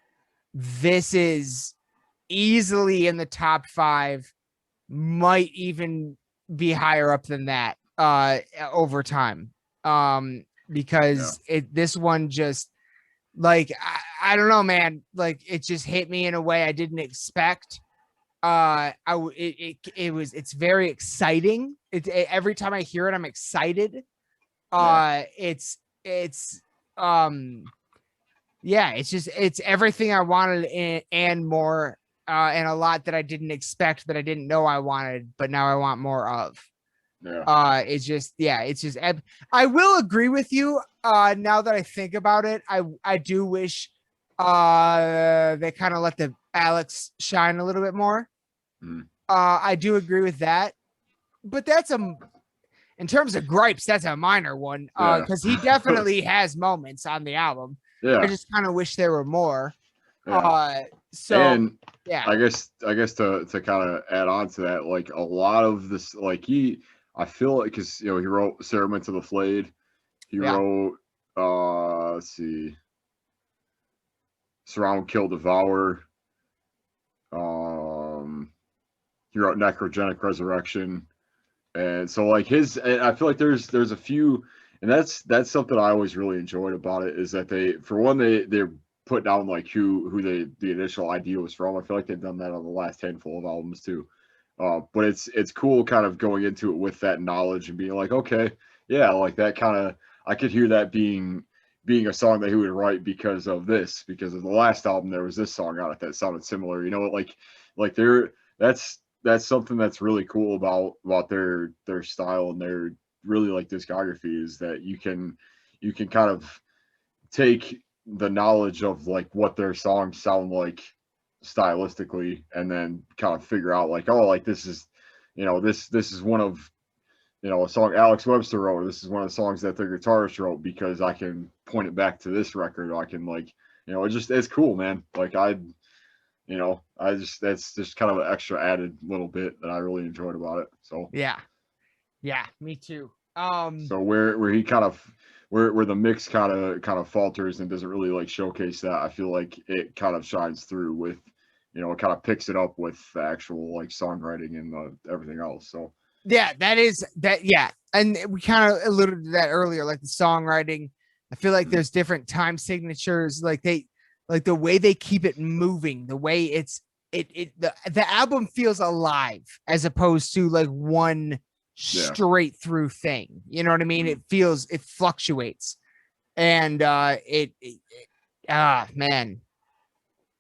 easily in the top 5, might even be higher up than that over time. Because this one just, like, I don't know, man, like it just hit me in a way I didn't expect. It's very exciting. Every time I hear it, I'm excited. It's yeah, it's everything I wanted and more, and a lot that I didn't expect, that I didn't know I wanted, but now I want more of. Yeah. It's just, yeah, it's just, I will agree with you. Now that I think about it, I do wish they kind of let the Alex shine a little bit more. Mm. I do agree with that, but that's in terms of gripes, that's a minor one. Because he definitely has moments on the album. Yeah. I just kind of wish there were more. Yeah. So and yeah, I guess to kind of add on to that, like a lot of this, like I feel like, because, you know, he wrote Ceremony to the Flayed. He Yeah. wrote let's see, Surround, Kill, Devour. He wrote Necrogenic Resurrection. And so like and I feel like there's a few, and that's something I always really enjoyed about it, is that they're put down like who the initial idea was from. I feel like they've done that on the last handful of albums too. But it's cool kind of going into it with that knowledge and being like, okay, yeah, like that kind of, I could hear that being a song that he would write because of this, because of the last album there was this song on it that sounded similar, you know, like they're that's something that's really cool about their style and their really like discography, is that you can kind of take the knowledge of like what their songs sound like stylistically, and then kind of figure out like, oh, like this is, you know, this is one of, you know, a song Alex Webster wrote, or this is one of the songs that their guitarist wrote, because I can point it back to this record, or I can, like, you know, it's cool, man. Like you know, that's just kind of an extra added little bit that I really enjoyed about it. So yeah, me too. So where he kind of, where the mix kind of falters and doesn't really like showcase that, I feel like it kind of shines through with, you know, it kind of picks it up with the actual like songwriting and everything else. So yeah, yeah, and we kind of alluded to that earlier, like the songwriting. I feel like there's different time signatures, like the way they keep it moving, the way the album feels alive, as opposed to like one straight through thing. You know what I mean? It fluctuates, and man,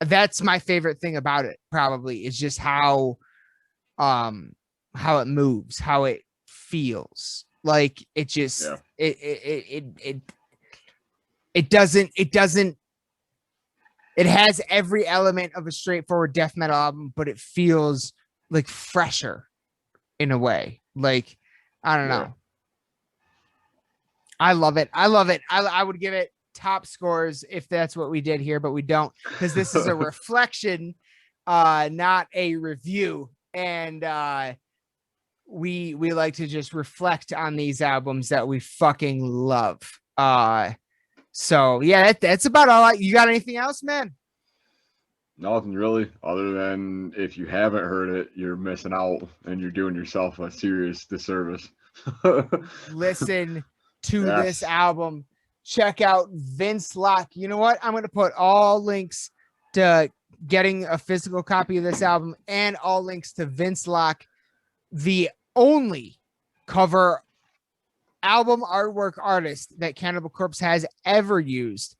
that's my favorite thing about it. Probably is just how it moves, how it feels. Like it just it doesn't it has every element of a straightforward death metal album, but it feels like fresher in a way. Like, I don't know. I love it. I would give it top scores if that's what we did here, but we don't, because this is a reflection, not a review. And we like to just reflect on these albums that we fucking love. So yeah, that's about all. You got anything else, man? Nothing really, other than if you haven't heard it, you're missing out and you're doing yourself a serious disservice. Listen to this album. check out Vince Locke. You know what? I'm going to put all links to getting a physical copy of this album and all links to Vince Locke, the only cover album artwork artist that Cannibal Corpse has ever used.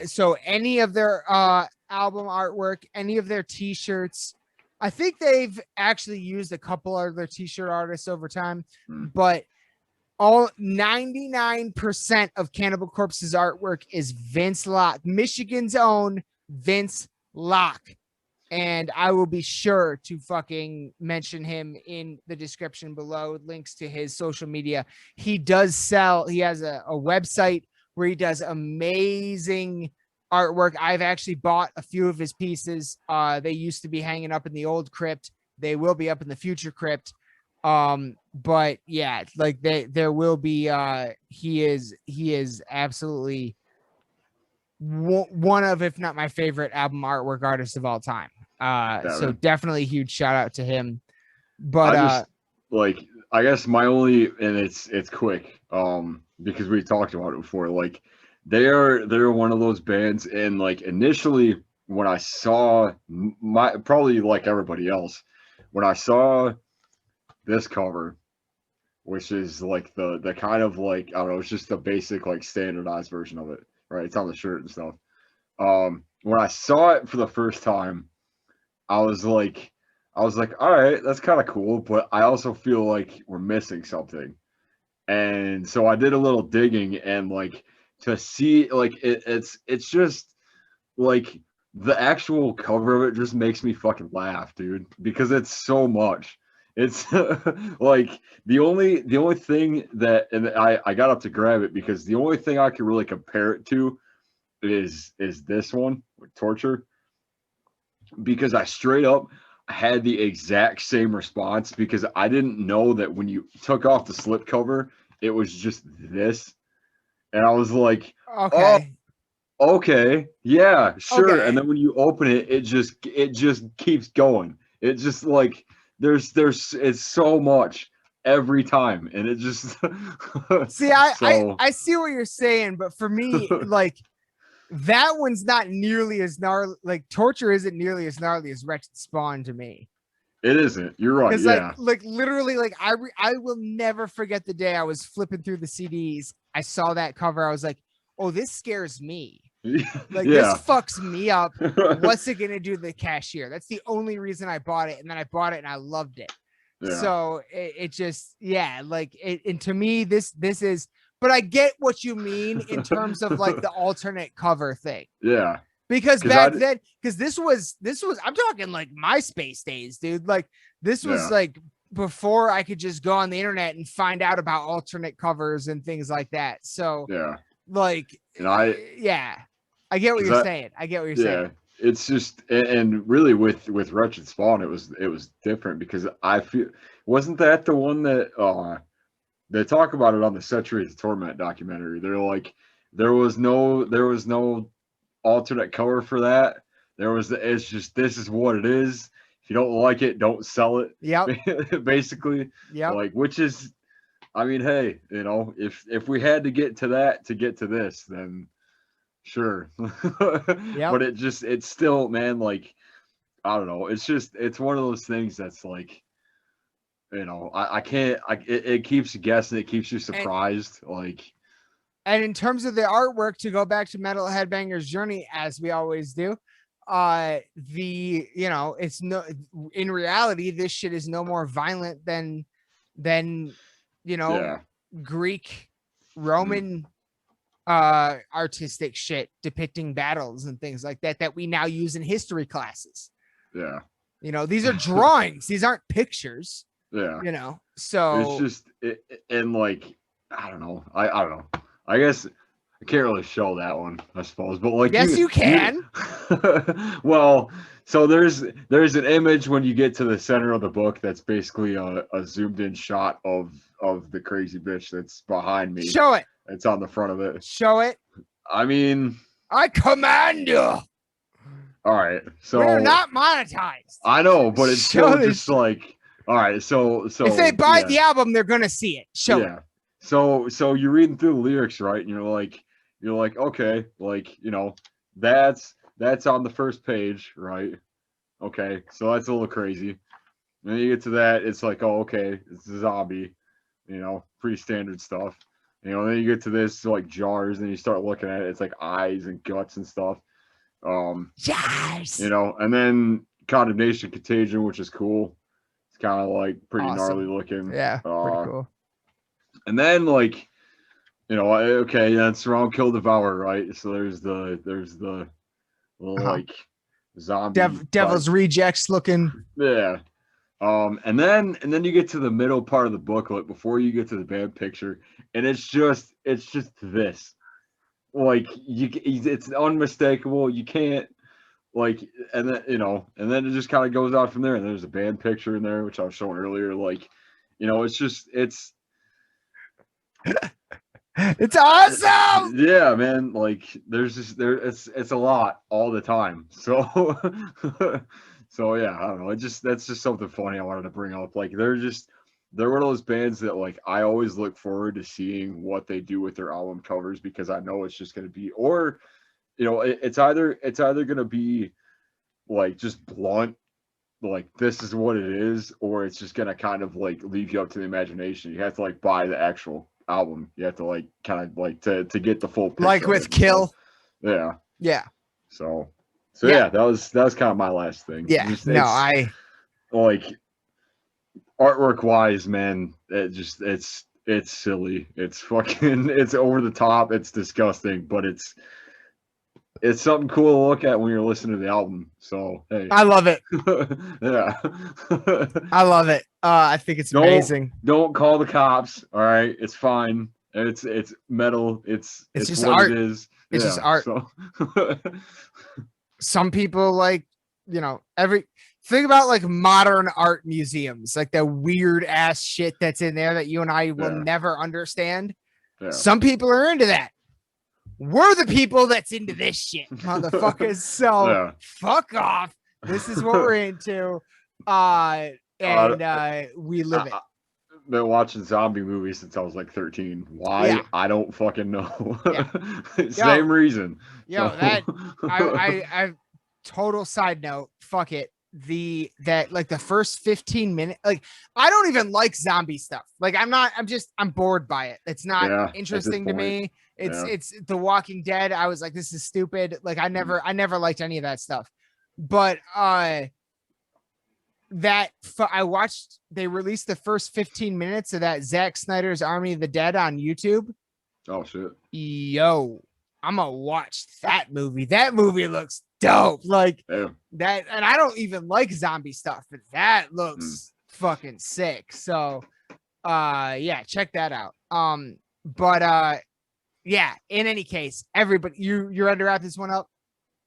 So any of their album artwork, any of their t-shirts, I think they've actually used a couple of their t-shirt artists over time, but all 99% of Cannibal Corpse's artwork is Vince Locke, Michigan's own Vince Locke. And I will be sure to fucking mention him in the description below, links to his social media. He does sell, he has a website where he does amazing artwork. I've actually bought a few of his pieces. They used to be hanging up in the old crypt. They will be up in the future crypt. But yeah, like there will be, he is absolutely one of, if not my favorite album artwork artist of all time. So definitely a huge shout out to him. But I guess my only, and it's quick, because we talked about it before, like they're one of those bands, and like initially when I saw probably like everybody else, when I saw this cover, which is like the kind of like, I don't know, it's just the basic like standardized version of it, right? It's on the shirt and stuff. When I saw it for the first time, I was like, all right, that's kind of cool, but I also feel like we're missing something. And so I did a little digging, and like to see like it's just like the actual cover of it just makes me fucking laugh, dude, because it's so much. It's like the only thing that, and I got up to grab it because the only thing I can really compare it to is this one with Torture, because I straight up had the exact same response, because I didn't know that when you took off the slip cover, it was just this. And I was like, okay. Oh, okay, yeah, sure. Okay. And then when you open it, it just keeps going. It just like, there's it's so much every time. And it just, see, I see what you're saying, but for me, like, that one's not nearly as gnarly. Like Torture isn't nearly as gnarly as Wretched Spawn to me. It isn't. You're right. Because yeah. like literally, like I will never forget the day I was flipping through the CDs. I saw that cover. I was like, oh, this scares me. Like this fucks me up. What's it gonna do to the cashier? That's the only reason I bought it, and then I bought it and I loved it. Yeah. So it just, yeah, like it. And to me, this is. But I get what you mean in terms of like the alternate cover thing. Yeah. Because back then, because this was, I'm talking like MySpace days, dude. Like this was like before I could just go on the internet and find out about alternate covers and things like that. So like, and I get what you're saying. I get what you're saying. It's just, and really with Wretched Spawn, it was different, because I feel, wasn't that the one that they talk about it on the Century of Torment documentary? They're like, there was no alternate cover for that. It's just, this is what it is. If you don't like it, don't sell it. Yep. Basically. Yeah. Like, which is, I mean, hey, you know, if we had to get to that to get to this, then sure. Yeah. But it's still, man, like, I don't know. It's one of those things that's like, you know, it keeps you guessing. It keeps you surprised. And in terms of the artwork, to go back to Metal Headbangers Journey, as we always do, it's no, in reality, this shit is no more violent than Greek, Roman, artistic shit depicting battles and things like that we now use in history classes. Yeah. You know, these are drawings. These aren't pictures. Yeah. You know, so it's just, and like, I don't know. I don't know. I guess I can't really show that one, I suppose, but like, yes, you can. Well, so there's an image when you get to the center of the book that's basically a zoomed in shot of the crazy bitch that's behind me. Show it. It's on the front of it. Show it. I mean, I command you. All right, so we're not monetized. I know, but it's still just like, all right, so if they buy the album, they're gonna see it. Show it. So you're reading through the lyrics, right? And you're like, you're like, okay, like, that's on the first page, right? Okay, so that's a little crazy. And then you get to that, it's like, oh, okay, it's a zombie, pretty standard stuff. Then you get to this like jars, and you start looking at it, it's like eyes and guts and stuff. Yes. And then Condemnation Contagion, which is cool. It's kind of like pretty Awesome. gnarly looking. Yeah, pretty cool. And then like, okay, that's Surround Kill Devour, right? So there's the little like zombie Devil's Rejects looking. Yeah. And then you get to the middle part of the booklet before you get to the band picture, and it's just this. Like it's unmistakable. You can't like, and then it just kind of goes out from there. And there's a band picture in there, which I was showing earlier. Like, it's it's awesome. Yeah, man. Like it's a lot all the time. So so yeah, I don't know. That's just something funny I wanted to bring up. Like they're one of those bands that like I always look forward to seeing what they do with their album covers, because I know it's just gonna be, or it's either gonna be like just blunt, like this is what it is, or it's just gonna kind of like leave you up to the imagination. You have to like buy the actual album. You have to like kind of like to get the full picture. Like with Kill. Yeah. So yeah, that was kind of my last thing. Yeah. I like artwork wise, man, it's silly. It's fucking it's over the top. It's disgusting, but it's something cool to look at when you're listening to the album. So hey, I love it. Yeah. I love it. I think it's amazing. Don't call the cops. All right, it's fine. It's metal. It's just what art. It is. It's just art. So. Some people like, think about like modern art museums, like the weird ass shit that's in there that you and I will never understand. Yeah. Some people are into that. We're the people that's into this shit, motherfuckers. So fuck off. This is what we're into. We live it. I've been watching zombie movies since I was like 13. Why? Yeah. I don't fucking know. Yeah. Same reason. I total side note. Fuck it. The first 15 minutes, like I don't even like zombie stuff. Like I'm bored by it. It's not interesting to me. It's The Walking Dead. I was like, this is stupid. Like I never liked any of that stuff. But I watched, they released the first 15 minutes of that Zack Snyder's Army of the Dead on YouTube. Oh shit. Yo, I'm gonna watch that movie. That movie looks dope. Like that, and I don't even like zombie stuff, but that looks fucking sick. So check that out. Yeah, in any case, everybody, you're ready to wrap this one up?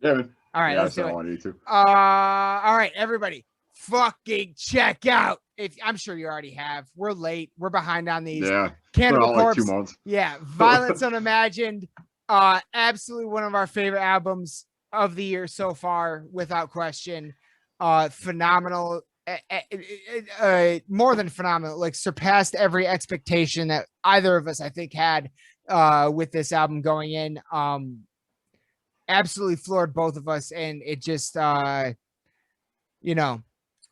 Yeah, man. All right, let's do it. I need to. All right, everybody, fucking check out. I'm sure you already have. We're late. We're behind on these. Yeah. Cannibal Corpse. Like 2 months. Yeah. Violence Unimagined. Absolutely one of our favorite albums of the year so far, without question. Phenomenal. More than phenomenal. Like surpassed every expectation that either of us, I think, had with this album going in. Absolutely floored both of us, and it just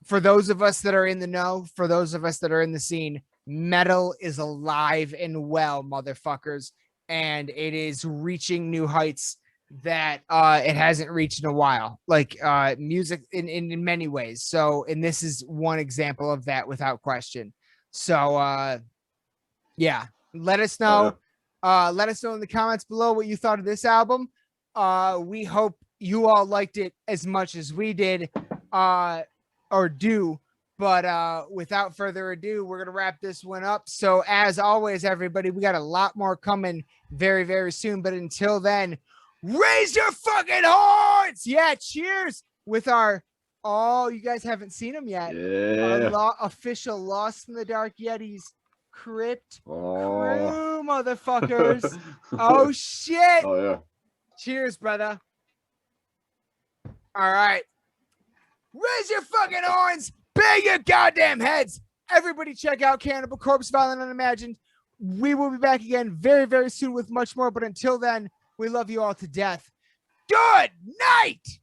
for those of us that are in the know, for those of us that are in the scene, metal is alive and well, motherfuckers, and it is reaching new heights that it hasn't reached in a while, like music in many ways. So, and this is one example of that without question. So let us know. Let us know in the comments below what you thought of this album. We hope you all liked it as much as we did, or do. But without further ado, we're gonna wrap this one up. So as always, everybody, we got a lot more coming very, very soon. But until then, raise your fucking horns! Yeah, cheers with our. Oh, you guys haven't seen them yet. Yeah. Our official Lost in the Dark Yetis Crypt crew, motherfuckers. Oh shit. Oh yeah. Cheers, brother. All right. Raise your fucking horns. Bang your goddamn heads. Everybody check out Cannibal Corpse, Violent Unimagined. We will be back again very, very soon with much more. But until then, We love you all to death. Good night.